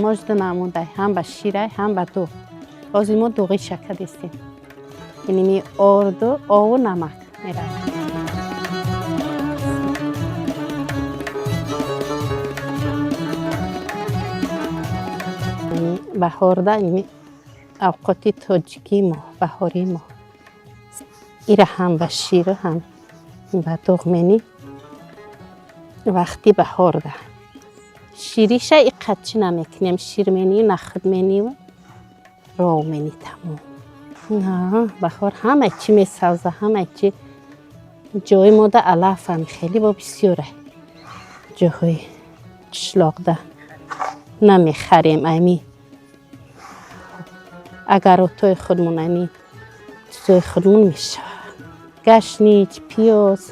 مجد نموده هم به شیره هم به دوغ. باز ما دوغی شکر دستیم. یعنی می آردو آو نمک میره. یعنی بهارده یعنی اوقاتی تاجیکی ما بهاری ما. ایره هم به شیره هم به دوغ منی وقتی بهارده. شیریش ای قدچی نمیکنیم شیر منی نخد منی و رو منی تمام. نه بهار همه چی میسازه همه چی جای ما ده علف هم خیلی با بسیاره جای شلاق ده نمیخریم امی اگر رو توی خودمون امی توی خودمون میشه گشنیج پیاز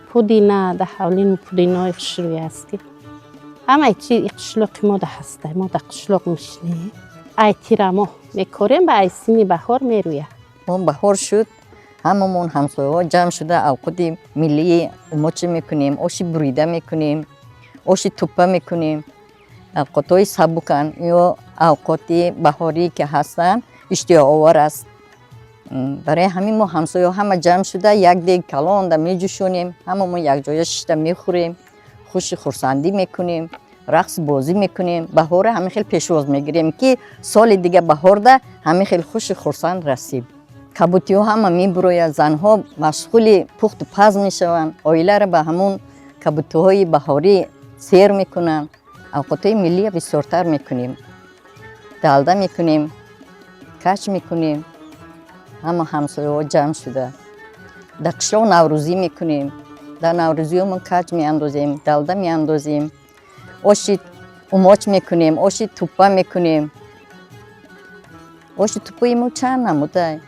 پودینه ده حولین پودینه های خشروی هستی همه چی قشلاق ما ده هسته ما ده قشلاق میشنی ای تیرمو میکاریم به ای سینی بهار میرویه ما بهار شد هممون همسایه ها جمع شده اوقات ملی موچه میکنیم آشی بریده میکنیم آشی توپه میکنیم اوقات های سبکن یا اوقات بهاری که هستن اشتیاق آور است برای همین ما همسایه همه جمع شده یک دیگ کلان ده میجوشونیم هممون یک جای شیشته میخوریم خوش خورسندی میکنیم رقص بازی میکنیم بهار همین خیلی پیشواز میگیریم که سال دیگه بهار ده همین خیلی خوش خورسند رسیم کبوتی ها همه میبروید زنها مشغول پخت و پز میشوند آیله را به همون کبوتی های بهاری سیر میکنن اوقات ملی بسیارتر میکنیم دلده میکنیم کچ میکنیم همه همسایه ها جمع شده در قشا نوروزی میکنیم در نوروزی همون کچ میاندازیم دلده میاندازیم آشی اوماچ میکنیم آشی توپه میکنیم آشی توپه ما چند نموده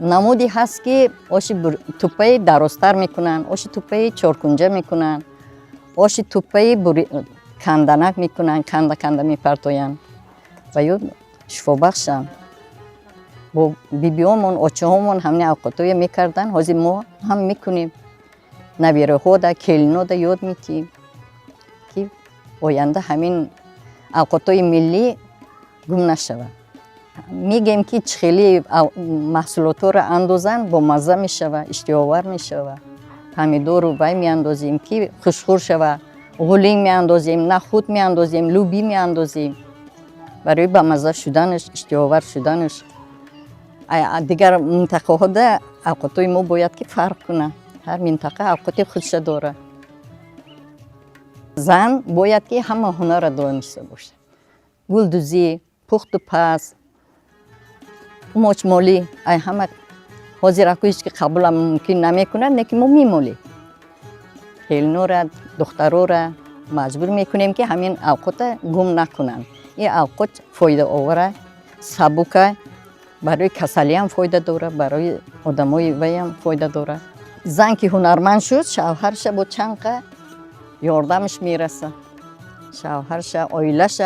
نمودی هست که آشی توپه درستر میکنن آشی توپه چارکنجه میکنن آشی توپه کندنک میکنن کنده میپرتاین و یا شفا بخشن با بیبیامون آچه همون همین اوقاتوی میکردن حاضی ما هم میکنیم نویره ها ده کلینو ده یاد میتیم که آینده همین اوقاتوی ملی گم نشود میگیم که خیلی محصولات رو اندازن با مزه میشود اشتیاق‌آور میشود پمیدور رو بای میاندازیم که خوشخور شود غلینگ میاندازیم نخود میاندازیم لوبی میاندازیم برای با مزه شدنش اشتیاق‌آور شدنش دیگر منطقه ها ده اوقاتوی ما باید که فرق کنه هر منطقه اوقات خودش داره زن باید که همه هنر را دانسته باشه گلدوزی پخت و پز موچ مولی ای همه حاضر اکویش که قبول ممکن نمیکنه نکی ما میمولی هیلنو را دخترو را مجبور میکنیم که همین اوقات گم نکنن این اوقات فایده آوره سبکه برای کسلی هم فایده داره برای آدمای وی هم فایده داره زن که هنرمند شد شوهرش با چنقه یاردمش میرسه شوهرش آیلش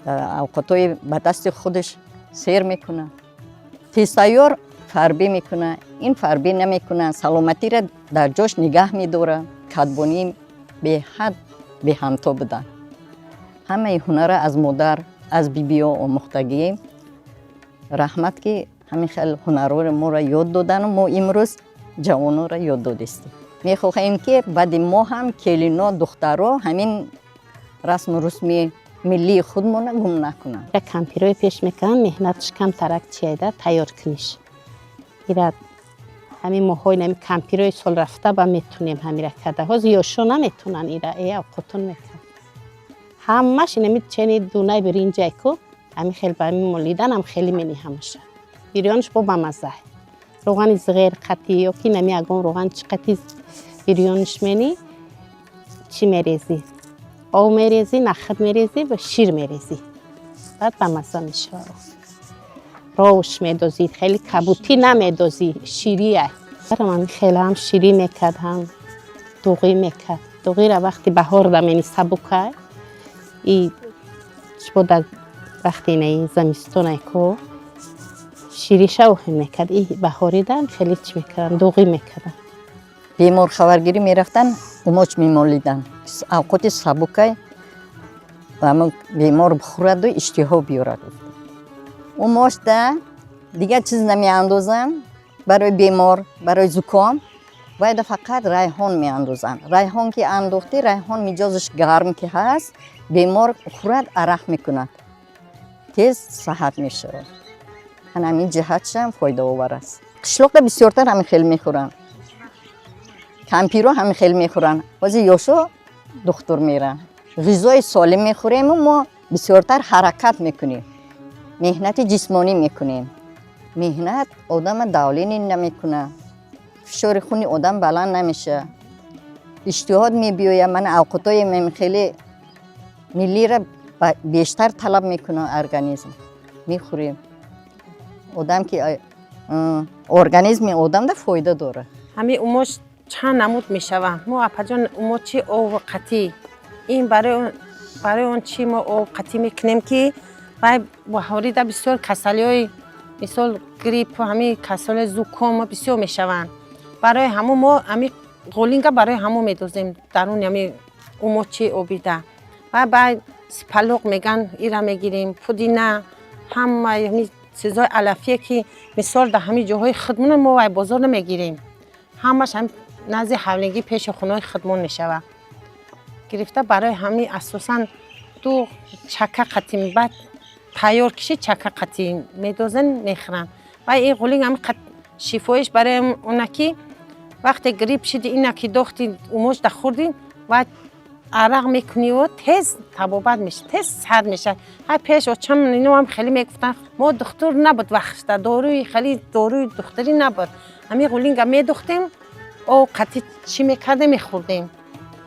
اوقاتای به دست خودش سیر میکنه تیستایور فربی میکنه این فربی نمیکنه سلامتی را در جاش نگه میداره کدبانی به حد به همتا بدن همه هنر از مادر از بیبی ها آموختگی رحمت که همین خیلی هنرها ما را یاد دادن و ما امروز جوانها را یاد دادستیم میخواهیم که بعد ما هم کلینا دخترها همین رسم و رسمی ملی خودمون گم نکنن کمپیروی پیش میکنن مهنتش کم ترک چیده تیار کنیش ایراد همین ماهای نمی کمپیروی سال رفته با میتونیم همین را کرده ها زیاشو نمیتونن ایراد ای اوقاتون میکن همش نمی چنی دونه برینج کو همین خیلی با همین مولیدن هم خیلی منی همشه بیریانش با مزه روغن صغیر قطعی یا کی نمی اگم روغن چی قطعی بیریانش منی چی میریزی او میریزی نخد میریزی و شیر میریزی بعد با مزه میشه روش میدازید خیلی کبوتی نمیدازی شیریه برام خیلی هم شیری میکرد هم دوغی میکرد دوغی را وقتی بهار دمینی سبکه ای چبود وقتی نه زمستونه کو شیریشه او میکرد ای بهاری دن خیلی چی میکردن دوغی میکردن بیمار خبرگیری میرفتن اوماچ میمالیدن اوقات سبکه همون بیمار بخورد و اشتها بیارد. اون ماشته دیگه چیز نمی اندازن برای بیمار، برای زکام باید فقط ریحان می اندازن. ریحان که انداختی، ریحان میجازش گرم که هست، بیمار خورد عرق میکند، تیز صحت میشه. همین جهتش هم فایده آور است. قشلاق بسیارتر همین خیلی میخورن، کمپیرو همین خیلی میخورن. بازی یاشو دکتر میرن. غذای سالم میخوریم و ما بسیارتر حرکت میکنیم، مهنت جسمانی میکنیم. مهنت آدم دولینی نمیکنه، فشار خونی آدم بلند نمیشه، اشتهاد میبیویه. من اوقاتای من خیلی ملی را بیشتر طلب میکنه ارگانیسم. میخوریم آدم که ارگانیسم آدم ده فایده داره. همین اوموش چند نمود میشوم. ما اپجان اوموچی اوقتی این برای اون چی ما اوقتی میکنیم که با هوری ده بسیار کسالیای مثل گریپ و همین کسال زکام بسیار میشوند. برای همون ما همین غولینگا برای همون میدوزیم درون همین اوموچی اوبیده و بعد سپلوق میگن ایرا میگیریم، پودینه، همه همین چیزای علفیه که مثال در همین جاهای خودمون ما و بازار نمیگیریم، همش هم نزد حولینگی پیش خونه‌های خودمون میشوه گرفته. برای همین اساساً دو چکه قطعی بعد تیار کشی چکه قطعی میدوزن میخورن. و این غولینگ هم شفایش برای اونا که وقتی گریپ شدی اینا که داختی اوموش ده خوردین و عرق میکنی و تیز تبابت میشه، تیز سرد میشه. های پیش و چم اینو هم خیلی میگفتن ما دکتر نبود وقت داروی خیلی داروی دکتری نبود، همین غولینگ هم میدوختیم او قطعی چی میکرده میخوردیم.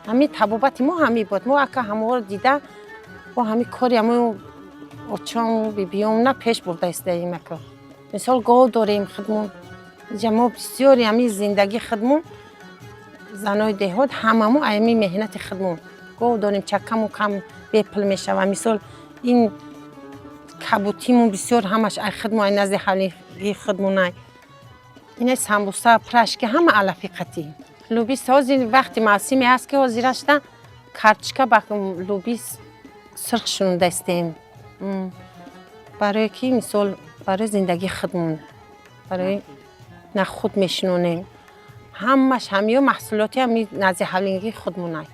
همین تبابت ما همین بود. ما اکا همه رو دیده با همین کاری همون اوچان بیبیام نه پیش برده استاییم اکا. مثال گاو داریم خودمون، ما بسیاری همین زندگی خودمون زنای دهات هممون ایمی مهنت خودمون گاو داریم، چکمون کم بیپل میشه و مثال این کبوتیمون بسیار همش ای خودمون ای نزد حالی خودمون این سمبوسا پرشک همه علفی قطعی. لوبی سازی وقتی موسمی هست که حاضرش ده کارچکا باکم لوبی سرخ شونده استیم برای کی مثال برای زندگی خودمون، برای نه خود میشنونیم همش همیو محصولاتی همی نزد حولینگی خودمون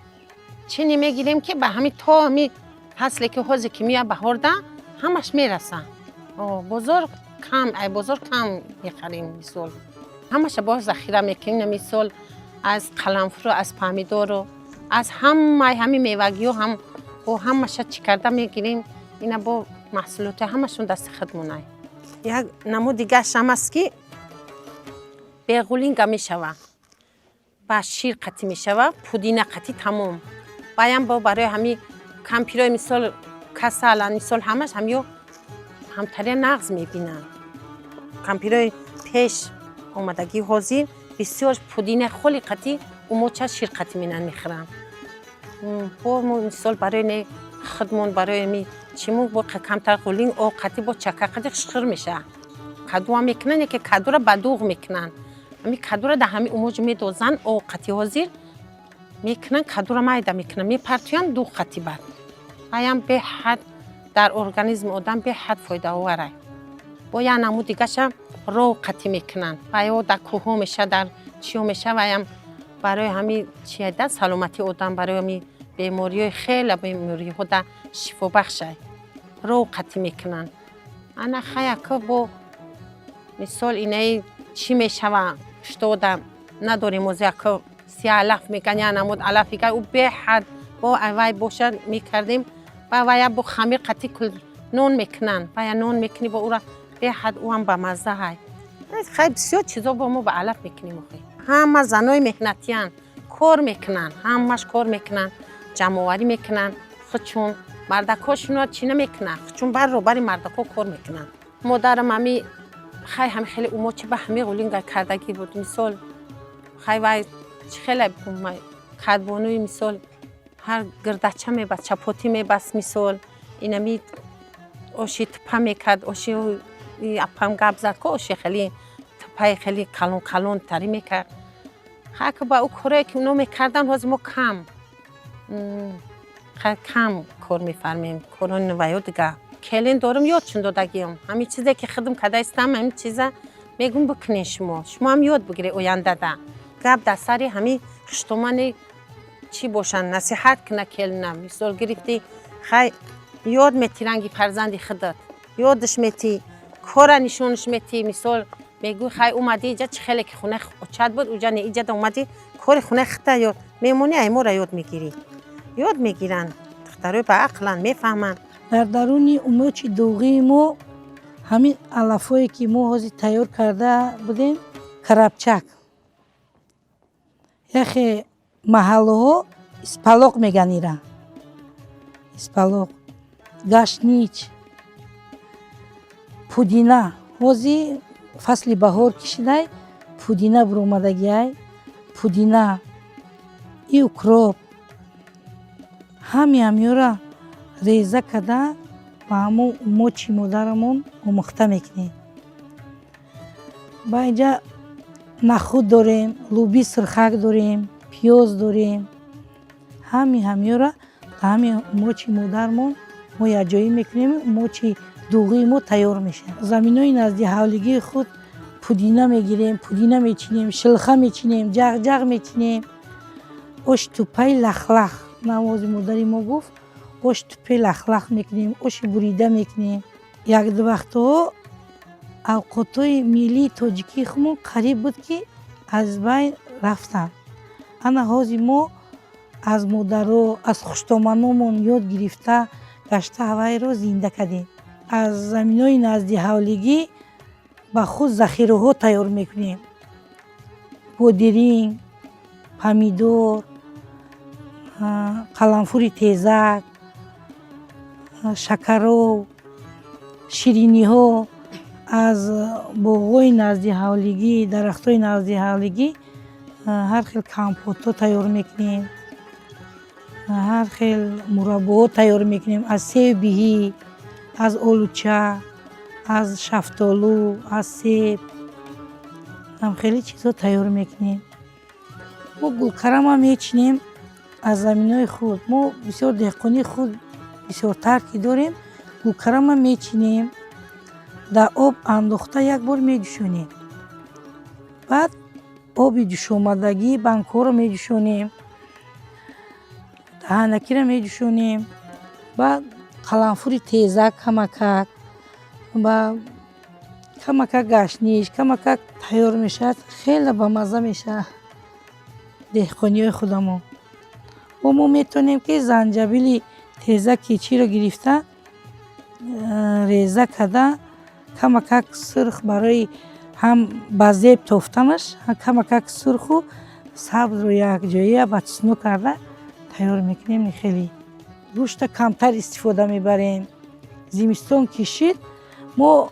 چی نمیگیریم که به همین تا همی فصلی که حوزی که میاد بهارده همش میرسن. بزرگ کم ای بزرگ کم میخریم مثال همش باز ذخیره میکنیم مثال از قلنفر و از پامیدور و از همین میوگی و هم و همش چی کرده میگیریم اینا با محصولات همشون دست خودمونه. یک نمود دیگه شم است که به غولینگ میشوه با شیر قطی میشوه، پودینه قطی تمام بایم با برای همین کمپیرای مثال کسال مثال همش همیو همتری نغز میبینن. کمپیرای پیش اومدگی حاضر بسیار پودینه خلی قطی و موچه شیر قطی مینن میخورن. با مثال برای خودمون برای می چیمون با کمتر غولینگ او قطی با چکه قطی خشخر میشه. کدو هم میکنن که کدو را بدوغ میکنن. همین کدو را در همین اموج میدوزن او قطی حاضر میکنن، کدو را مایده میکنن میپرتیان دو قطی بعد. هایم به حد در ارگانیسم آدم به حد فایده آوره. با یه نمود دیگه شم رو قطی میکنن و یا در کوه میشه در چیو میشه و هم برای همین چیه ده سلامتی آدم برای همین بیماری خیلی بیماری ها در شفا بخشه رو قطی میکنن. انا خیلی که با مثال اینه چی میشه و شتودم نداریم موزه که سی علف میکنن یا نمود علفی که او به حد با اوای باشد میکردیم و ویا با خمیر قطی کل نون میکنن و یا نون میکنی با او را به حد او هم به مزه های خیلی بسیار چیزا با ما به علف میکنیم. همه زنای مهنتیان کار میکنن، همش کار میکنن، جمعواری میکنن خودشون. مردکاشون چی نمیکنن خودشون بر رو بر مردکا کار میکنن. مادرم همی خیلی اومو چی به همه غولینگ کردگی بود. مثال خیلی خیلی کدبانوی مثال هر گردچه میبست چپاتی میبست مثال اینمی آشی تپه میکرد، آشی اپم گب زد که آشی خیلی تپه خیلی کلون کلون تری میکرد. خیلی با او کاری که اونو میکردن حاضر ما کم کم کار میفرمیم کارون نویو دیگه کلین دارم یادشون دادگیم همین چیزی که خودم کده استم همین چیزا میگم بکنین شما هم یاد بگیری آینده ده گپ در سری همین خشتومانی چی باشن نصیحت کنه کلینم مثال گرفتی خی یاد میتی رنگی فرزندی خودت یادش میتی کار نشونش میتی مثال میگو خی اومدی اینجا چه خیلی که خونه اچت بود اونجا نه اینجا اومدی کار خونه خطا یاد میمونی ایمو را یاد میگیری یاد میگیرن دخترای با عقلن میفهمن در درون اموچ دوغی ما همین علفایی که ما حاضر تیار کرده بودیم کربچک یخی محله ها اسپلاق میگن ایرا اسپلاق گشنیچ پودینه حاضر فصل بهار کشیده پودینه برومدگی های پودینه ای اکروب همیورا ریزه کده و همون موچی مادرمون مخته میکنیم با اینجا نخود داریم لوبی سرخک داریم پیاز داریم همیورا همین موچی مادرمون ما یک جایی میکنیم موچی دوغی ما تیار میشه زمینای نزدی حولگی خود پودینه میگیریم پودینه میچینیم شلخه میچینیم جغ میچینیم اوش توپای لخلخ نماز مادری ما گفت اوش توپای لخلخ میکنیم اوش بریده میکنیم یک دو وقتا اوقاتای ملی تاجیکی خمون قریب بود که از بین رفتن انا حاضی ما از مادرو از خوشتامنامون یاد گرفته گشته هوای رو زنده کردیم از زمینای نزدی حولگی با خود ذخیره ها تیار میکنیم بودرینگ پامیدور قلنفور تیزک شکرو شیرینی ها از باغای نزدی حولگی درختای نزدی حولگی هر خیل کمپوت ها تیار میکنیم هر خیل مربا ها تیار میکنیم از سیب بیهی از آلوچه از شفتالو از سیب هم خیلی چیزا تیار میکنیم ما گلکرم هم میچینیم از زمینای خود ما بسیار دهقانی خود بسیار ترکی داریم گلکرم هم میچینیم در آب انداخته یک بار میجوشونیم بعد آبی جوش آمدگی بنکو رو میجوشونیم دهنکی رو میجوشونیم بعد قلنفور تیزک کمکک و کمکک گشنیش کمکک تیار میشد خیلی با مزه میشه دهقانی های خودمون و ما میتونیم که زنجبیل تیزکی چی رو گرفته ریزه کده کمکک سرخ برای هم بزیب توفتنش هم کمکک سرخ و سبز رو یک جایی بچسنو کرده تیار میکنیم خیلی گوشت کمتر استفاده میبریم زمستان کشید ما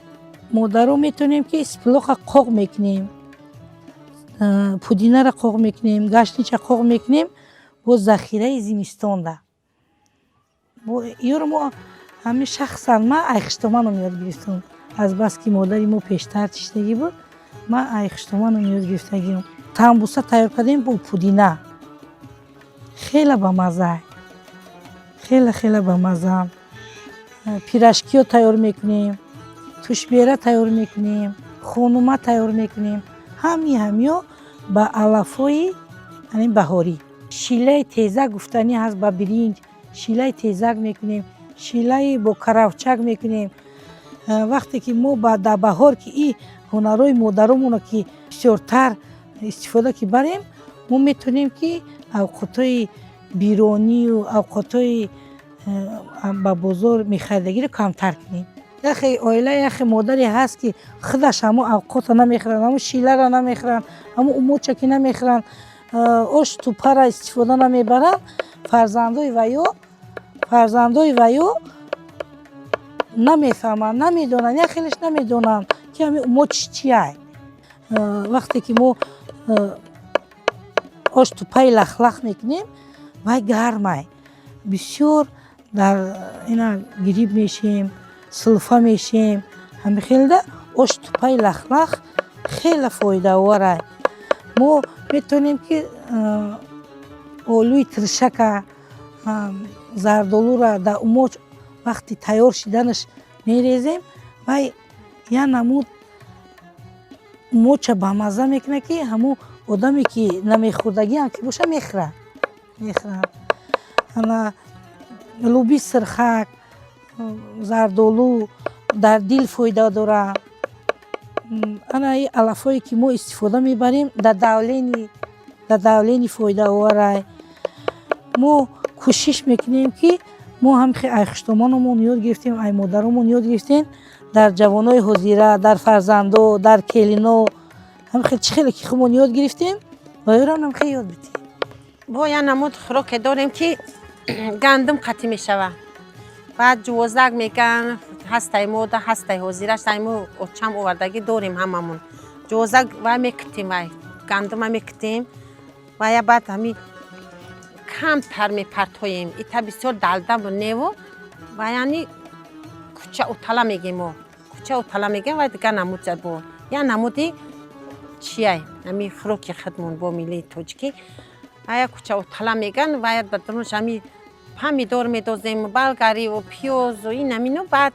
مادرو میتونیم که اسپلاق قاق میکنیم پودینه را قاق میکنیم گشنیچ قاق میکنیم با ذخیره زمستان ده ایو ما همه شخصا من ایخشتمان رو یاد گرفتم از بس که مادری ما پیشتر تشتگی بود من ایخشتمان رو یاد گرفتگیم تنبوسه تیار کردیم با پودینه خیلی با مزه خیلی با مزه پیرشکی رو تیار میکنیم توش بیره تیار میکنیم خانومه تیار میکنیم همیو با علفای بهاری شیله تیزک گفتنی هست با برنج شیله تیزک میکنیم شیله با کراوچک میکنیم وقتی که ما در بهار که این هنرهای مادرمون که بسیارتر استفاده که بریم ما میتونیم که اوقاتهای بیرونی و اوقاتهای با بازار میخریدگی رو کمتر کنیم یخی آیله یخی مادری هست که خودش همه اوقات نمیخرن همه شیله را نمیخرن همه اموچه که نمیخرن اوش توپه را استفاده نمیبرن فرزندای ویو نمیفهمن نمیدونن یخیلش نمیدونن که همه اموچ چیه وقتی که ما اوش توپه لخلخ میکنیم و گرمه بسیار در اینا گریب میشیم سلفه میشیم همه خیلی ده اوش توپای لخلخ خیلی فایده واره ما میتونیم که آلوی ترشک зардолу ра дар умоч вақти тайёр шиданаш мерезем ва я намуд умоча бамаза мекунад ки ҳамун одаме ки намехӯрдагиам ки боша мехӯрад. Ана луби сирхак, зардолу дар дил фоида дора. Ана ин алафҳое ки мо истифода мебарем дар давлени фоидаоварай. Мо кӯшиш мекунем ки мо ҳамихе айхуштомонамон ёд гирифтем, ай модаромон ёд гирифтем дар ҷавонои ҳозира, дар фарзандо, дар келино ҳамихе чӣ хеле ки худмон ёд гирифтем ва ёрам ҳамихе ёд битем. бо я намуд хӯроке дорем ки гандум қатӣ мешавад. баъд ҷувозак меган ҳастаи мода ҳастаи ҳозира штайму очам овардагӣ дорем ҳамамон. ҷувозак вай мекутем, вай гандума мекутем ва я баъд ҳами камтар мепартоем. Ита бисёр далдабу неву ва яъни куча утала мегем мо. Куча утала мегем ва дигар намуд бо. Я намуди чияй ҳами хӯроки худмон бо миллии тоҷикӣ. Ва я куча утала меган ва я ба дурӯш ҳами помидор медозем, болгариву пиёзу ин ҳамину баъд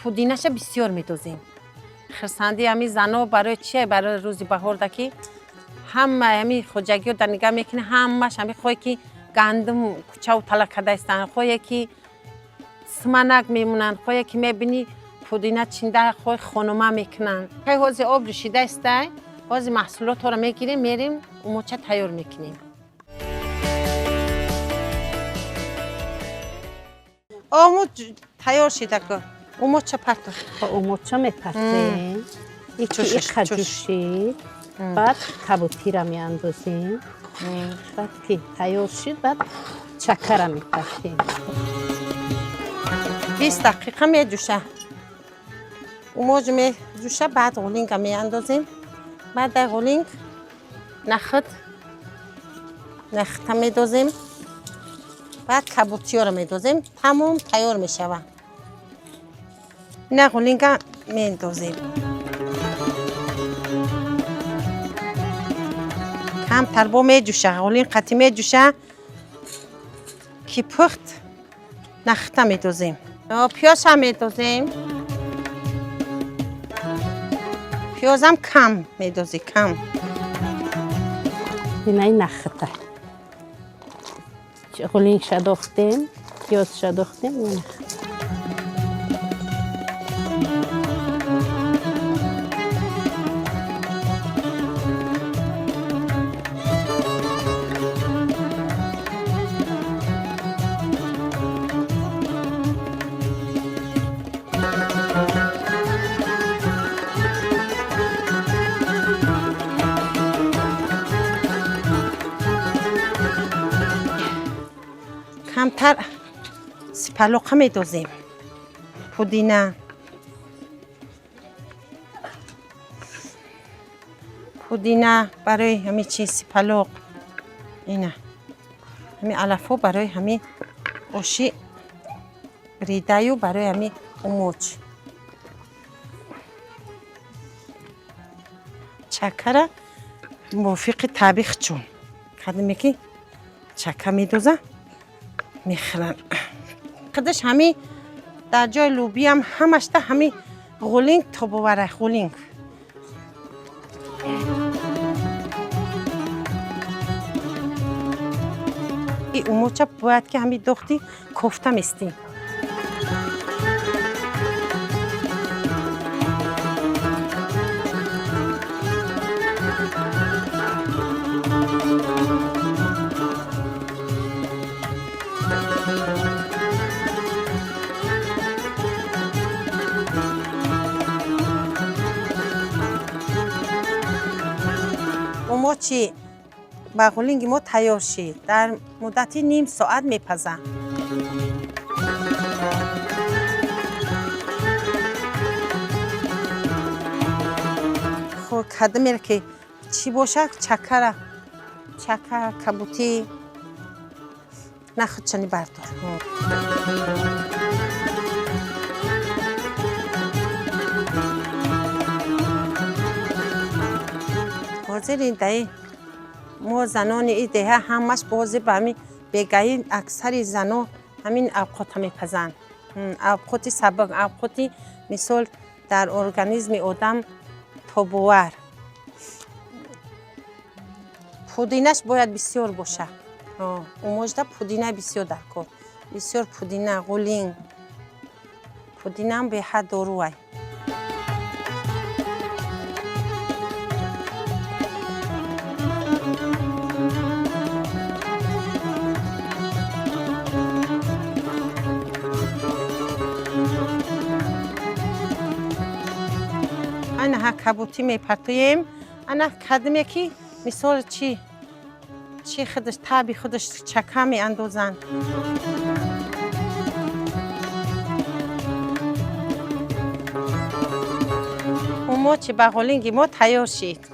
пудинаша бисёр медозем. хирсанди ҳами зано барои чияй барои рӯзи баҳорда ки ҳама ҳами хоҷагиё дар нигаҳ мекунӣ ҳамаш ҳами хое ки гандум куча утала карда истанд, хое ки суманак мемунанд, хое ки мебинӣ пудина чинда хое хонума мекунанд. ҳозир об ришида истай, ҳозир маҳсулотҳоро мегирем мерем умоча тайёр мекунем. омуд тайёр шида ку умоча парто. умоча мепартем. ики қаҷушид. баъд кабутира меандозем. баъд ки тайёр шид баъд чакара мепартем. 20 дақиқа медӯша. умоҷ медӯша баъд ғулинга меандозем. баъд дар ғулинг нахта медозем. баъд кабутиёро медозем. тамом тайёр мешавад. ина ғулинга мендозем. камтар бо медӯша, ғулинг қатӣ медӯша ки пухт нахта медозем. пиёзам медозем. пиёзам кам медози кам. инаи нахта. ғулинг шадохтем, пиёз шадохтем, нахта. камтар сипалоқа медозем. пудина. пудина барои ҳами чи сипалоқ. ина ҳами алафҳо барои ҳами оши ридаю барои ҳами умоч. чакара мувофиқи табиқ чун. қадиме ки чака медоза мехӯранд. қидиш ҳами дар ҷои лӯбиам ҳамашта ҳами ғулинг тобовара ғулинг. ин умоча бояд ки ҳами дохти кофта местӣ. умочи ба ғулинги мо тайёр шид. дар муддати ним соат мепазад. хуб кадимеро ки чӣ бошад чакара кабутӣ нахуд чани бардор. ҳозир ин даи мо занони ин деҳа ҳамаш бози ба ҳами بگاهی اکثر زنا همین اوقات میپزن. اوقات سبک، اوقات مثال در ارگانیسم آدم تابوار. پودینش باید بسیار باشه. اون مجده پودینه بسیار درکار. بسیار پودینه، غولینگ. پودینه هم به حد داروه. انا کبوتی میپرتویم. انا کدیم که مثال چی خودش تابی خودش چکه می اندازن. اون ما چی بغلینگی ما تیار شید.